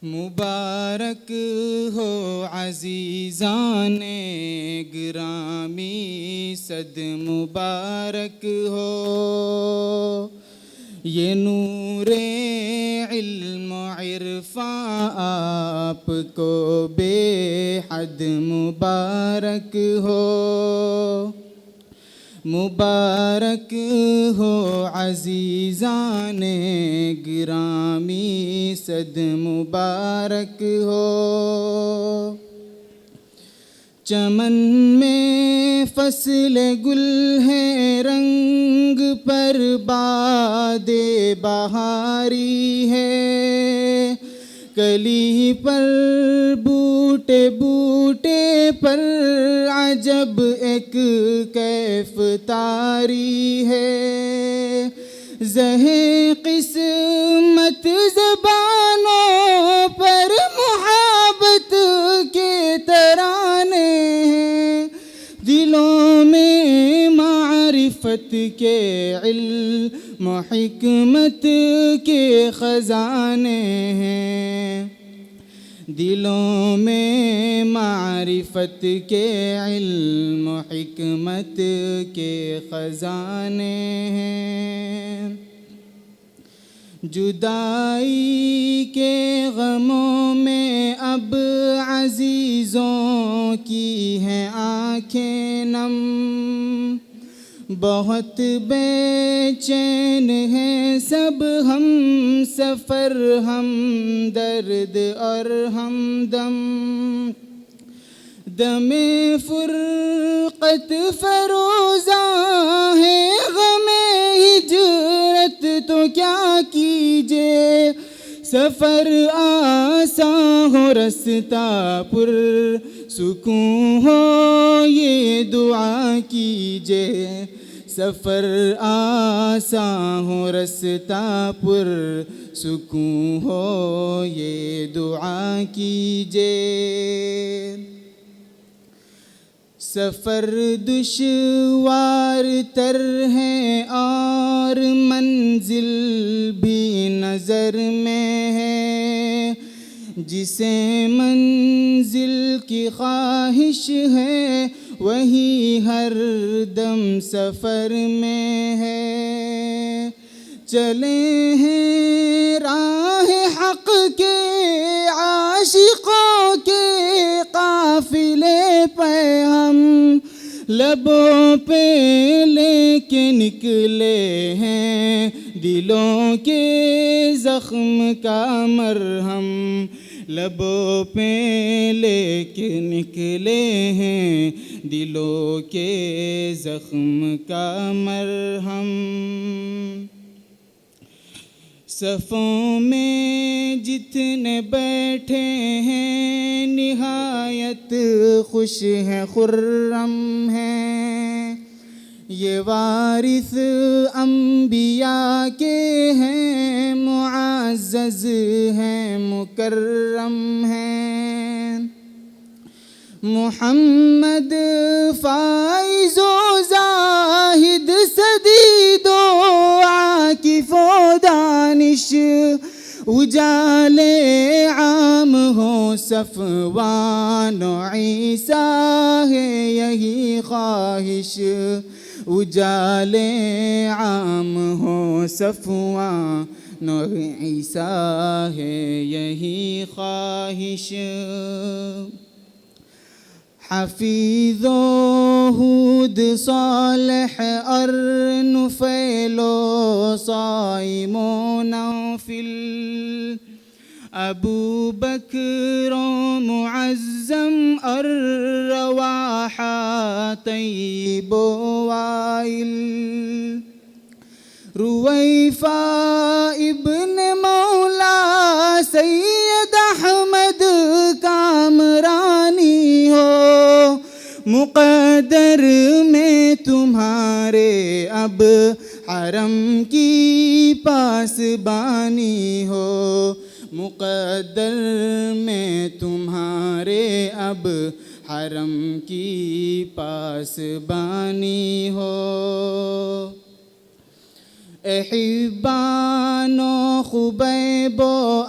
مبارک ہو عزیزان گرامی، صد مبارک ہو یہ نور علم و عرفاں آپ کو بے حد مبارک ہو۔ مبارک ہو عزیزان گرامی، صد مبارک ہو۔ چمن میں فصل گل ہے، رنگ پر باد بہاری ہے، کلی پر بوٹے بوٹے پر عجب ایک کیف تاری ہے، زہیں قسمت زبانوں پر محبت کے ترانے ہیں، دلوں میں معرفت کے علم و حکمت کے خزانے ہیں، دلوں میں معرفت کے علم و حکمت کے خزانے ہیں۔ جدائی کے غموں میں اب عزیزوں کی ہیں آنکھیں نم، بہت بے چین ہیں سب ہم سفر، ہم درد اور ہم دم، دم فرقت فروزاں ہے غم ہجرت تو کیا کیجے، سفر آساں ہو رستہ پر سکون ہو یہ دعا کیجے، سفر آساں ہو رستہ پر سکون ہو یہ دعا کیجے۔ سفر دشوار تر ہے اور منزل بھی نظر میں ہے، جسے منزل کی خواہش ہے وہی ہر دم سفر میں ہے، چلے ہیں راہ حق کے عاشقوں کے قافلے پہ ہم، لبوں پہ لے کے نکلے ہیں دلوں کے زخم کا مرہم، لبوں پہ لے کے نکلے ہیں دلوں کے زخم کا مرہم۔ صفوں میں جتنے بیٹھے ہیں نہایت خوش ہیں خرم ہیں، یہ وارث انبیاء کے ہیں، معزز ہیں مکرم ہیں، محمد فائز و زاہد سدید و عاکف و دانش، اجالے عام ہو صفوان و عیسیٰ ہے یہی خواہش، اجالے عام ہو صفوان و عیسیٰ ہے یہی خواہش۔ حفیظ و ہود صالح اور نفیل و صائم و نوفل، ابو بکر و معظم اور رواحہ طیب و وائل، رویفہ ابن مولا سید احمد کامرانی ہو، مقدر میں تمہارے اب حرم کی پاسبانی ہو، مقدر میں تمہارے اب حرم کی پاسبانی ہو۔ احبان و خبیب و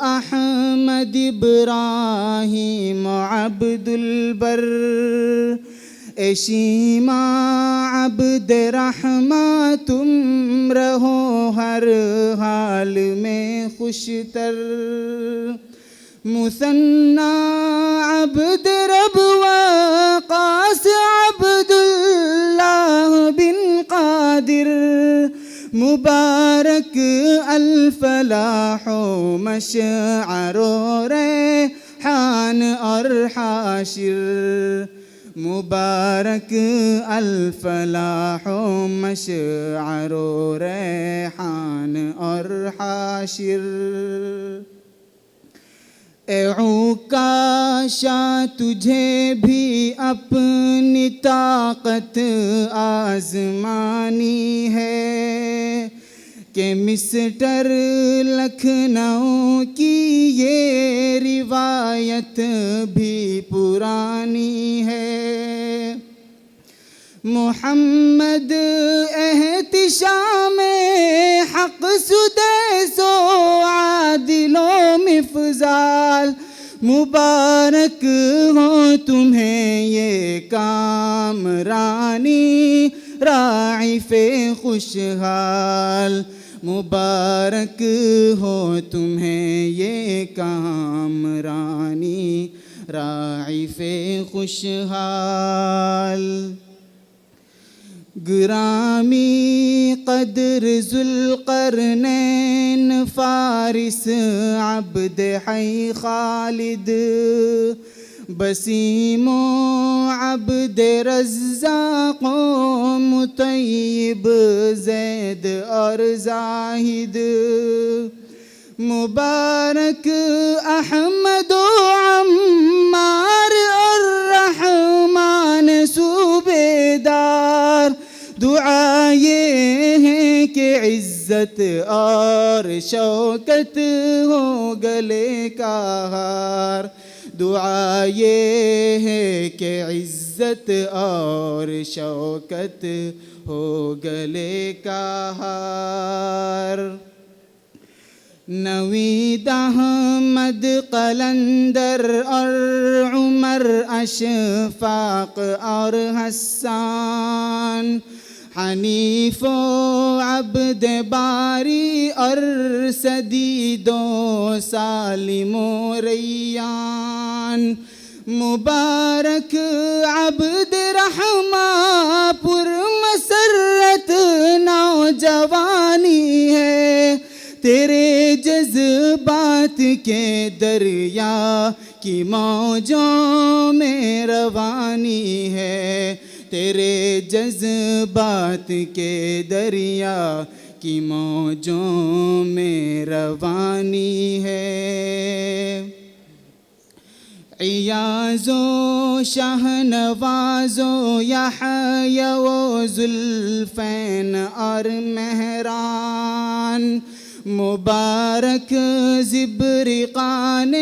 احمد ابراہیم و عبد البر، شیما عبد رحماں تم رہو ہر حال میں خوشتر، مثنیٰ عبد رب وقاص عبد اللہ بن قادر، مبارک الفلاح و مشعر و ریحان اور حاشر، مبارک الفلاح و مشعر و ریحان اور حاشر۔ اے عکاشا تجھے بھی اپنی طاقت آزمانی ہے، کہ مسٹر لکھنؤ کی یہ روایت بھی پرانی ہے، محمد احتشام حق سدیس و عادل و مفضال، مبارک ہو تمہیں یہ کامرانی راعف خوشحال، مبارک ہو تمہیں یہ کامرانی راعف خوشحال۔ گرامی قدر ذوالقرنین فارس عبد حی خالد، بسیم و عبد رزاق و مطیب زید اور زاہد، مبارک احمد و عمار الرحمن صوبیدار، دعا یہ ہے کہ عزت اور شوکت ہو گلے کا ہار، دعا یہ ہے کہ عزت اور شوکت ہو گلے کا ہار۔ نوید احمد قلندر اور عمر اشفاق اور حسان، حنیف و عبد باری اور سدید و سالم و ریان، مبارک عبد رحماں پر مسرت نوجوانی ہے، تیرے جذبات کے دریا کی موجوں میں روانی ہے، تیرے جذبات کے دریا کی موجوں میں روانی ہے۔ ایاز و شاہنواز و یحییٰ و ذوالفین اور مہران، مبارک زبرقان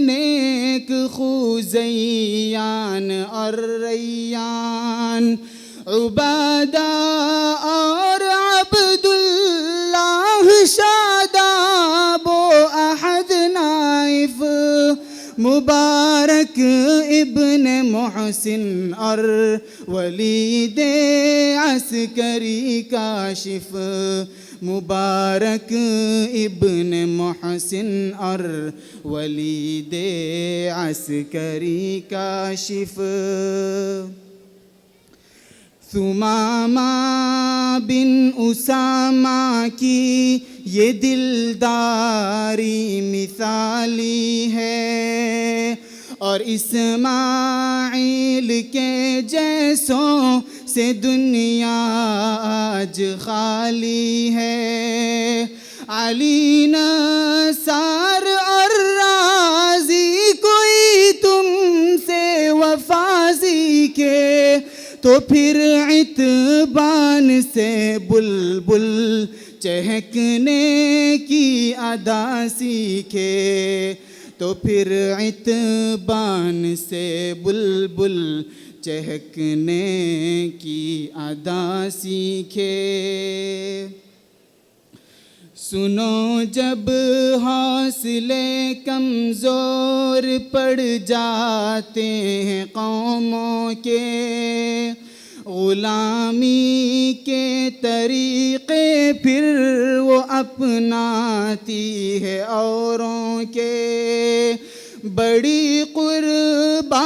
نیک خو زیان اور ریان، عبادہ اور عبداللہ شاداب و احد نائف، مبارک ابن محسن اور ولید عسکری کاشف، مبارک ابن محسن اور ولید عسکری کاشف، ثمامہ بن اسامہ کی یہ دلداری مثالی ہے، اور اسماعیل کے جیسوں سے دنیا آج خالی ہے، علی نثار اور رازی کوئی تم سے وفا سیکھے، تو پھر عتبان سے بلبل چہکنے کی ادا سیکھے، تو پھر عتبان سے بلبل چہکنے کی ادا سیکھے۔ سنو جب حوصلے کمزور پڑ جاتے ہیں قوموں کے، غلامی کے طریقے پھر وہ اپناتی ہے اوروں کے، بڑی قربانیاں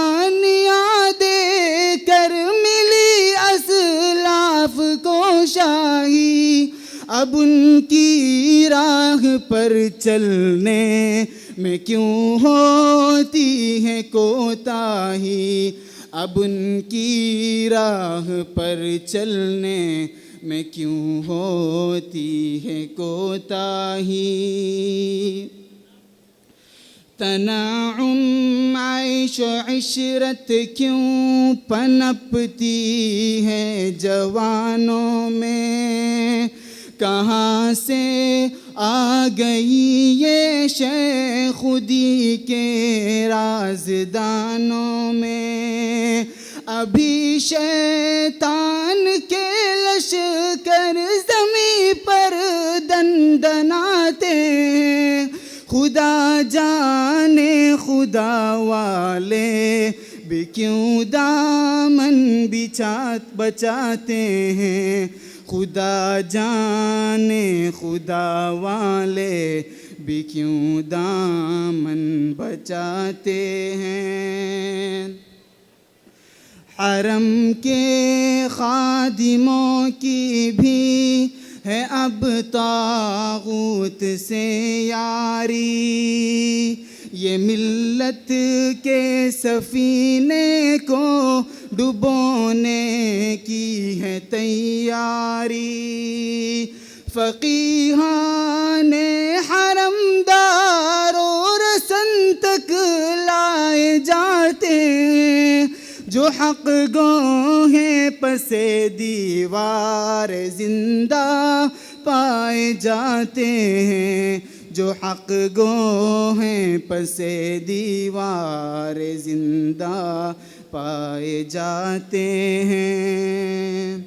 دے کر ملی اسلاف کو شاہی، اب ان کی راہ پر چلنے میں کیوں ہوتی ہے کوتاہی، اب ان کی راہ پر چلنے میں کیوں ہوتی ہے کوتاہی۔ تنعم عیش و عشرت کیوں پنپتی ہے جوانوں میں، کہاں سے آ گئی یہ شے خودی کے رازدانوں میں، ابھی شیطان کے لشکر زمیں پر دندناتے ہیں، خدا جانے خدا والے بھی کیوں دامن بچاتے ہیں، خدا جانے خدا والے بھی کیوں دامن بچاتے ہیں۔ حرم کے خادموں کی بھی ہے اب طاغوت سے یاری، یہ ملت کے سفینے کو ڈبونے کی ہے تیاری، فقیہان حرم دارو رسن تک لائے جاتے ہیں، جو حق گو ہیں پسے دیوار زندہ پائے جاتے ہیں، جو حق گو ہیں پسے دیوار زندہ پائے جاتے ہیں۔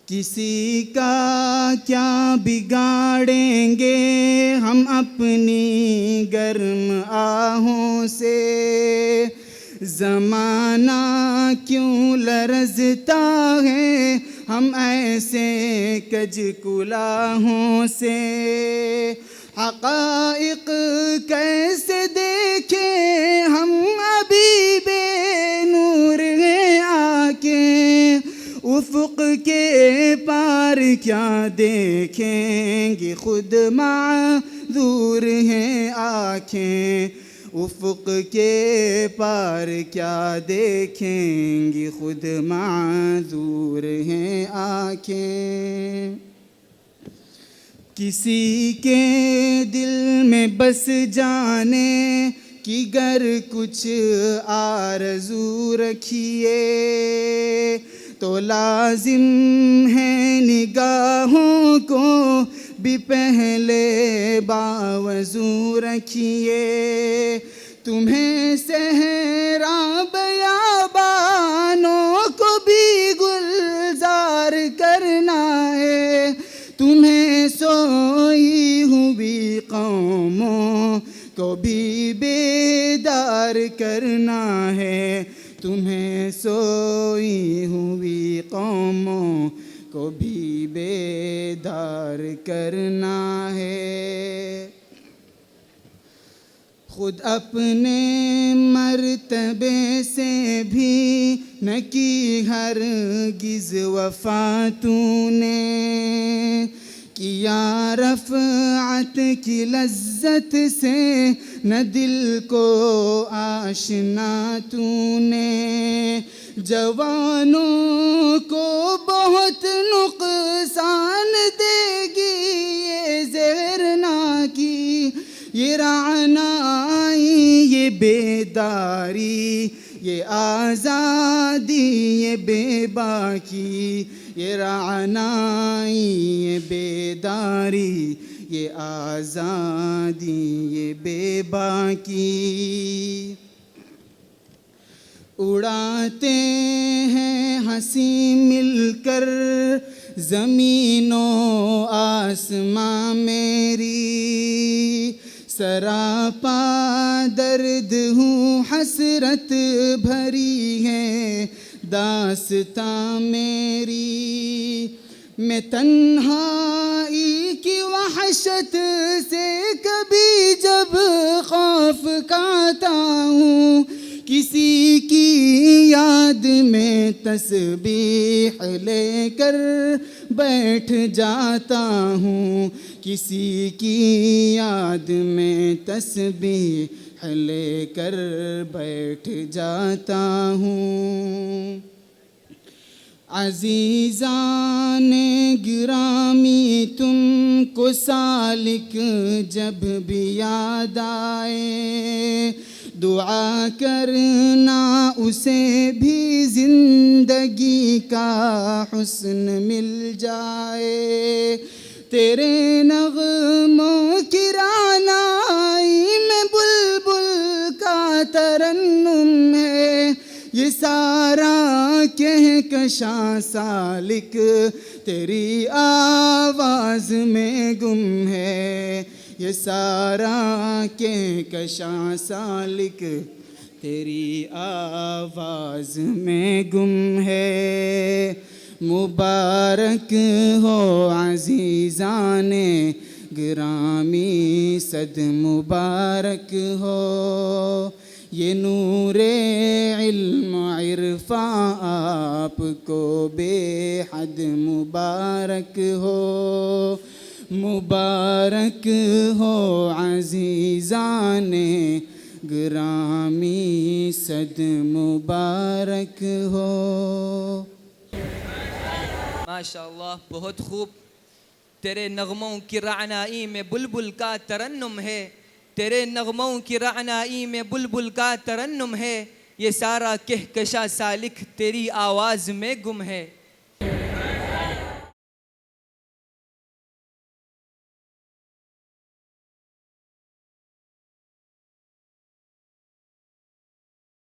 کسی کا کیا بگاڑیں گے ہم اپنی گرم آہوں سے، زمانہ کیوں لرزتا ہے ہم ایسے کج کلاہوں سے، حقائق کیسے دیکھیں ہم ابھی بے نور ہیں آ کے، افق کے پار کیا دیکھیں گے خود معذور ہیں آنکھیں، افق کے پار کیا دیکھیں گی خود معذور ہیں آنکھیں۔ کسی کے دل میں بس جانے کی گر کچھ آرزو رکھیے، تو لازم ہے نگاہوں کو بھی پہلے باوضو رکھیے، تمہیں صحرا بیابانوں کو بھی گلزار کرنا ہے، تمہیں سوئی ہوئی قوموں کو بھی بیدار کرنا ہے، تمہیں سوئی ہوئی قوموں کو بھی بیدار کرنا ہے۔ خود اپنے مرتبے سے بھی نہ کی ہرگز وفا تو نے، کیا رفعت کی لذت سے نہ دل کو آشنا تو نے، جوانوں کو بہت نقصان دے گی یہ زہرنا کی، یہ رعنائی، یہ بیداری، یہ آزادی، یہ بے باکی، یہ رعنائی، یہ بیداری، یہ آزادی، یہ بے باکی۔ اڑاتے ہیں ہنسی مل کر زمین و آسماں میری سراپا درد ہوں، حسرت بھری ہے داستاں میری، میں تنہائی کی وحشت سے کبھی جب خوف کھاتا ہوں، کسی کی یاد میں تسبیح لے کر بیٹھ جاتا ہوں، کسی کی یاد میں تسبیح لے کر بیٹھ جاتا ہوں۔ عزیزان گرامی تم کو سالک جب بھی یاد آئے، دعا کرنا اسے بھی زندگی کا حسن مل جائے، تیرے نغموں کی رعنائی میں بلبل کا ترنم ہے، یہ سارا کہکشاں سالک تیری آواز میں گم ہے، یہ سارا کہکشاں سالک تیری آواز میں گم ہے۔ مبارک ہو عزیزان گرامی، صد مبارک ہو، یہ نور علم عرفاں آپ کو بے حد مبارک ہو، مبارک ہو عزیزان گرامی، صد مبارک ہو۔ ماشاء اللہ، بہت خوب۔ تیرے نغموں کی رعنائی میں بلبل کا ترنم ہے، تیرے نغموں کی رعنائی میں بلبل کا ترنم ہے، یہ سارا کہکشاں سالک تیری آواز میں گم ہے۔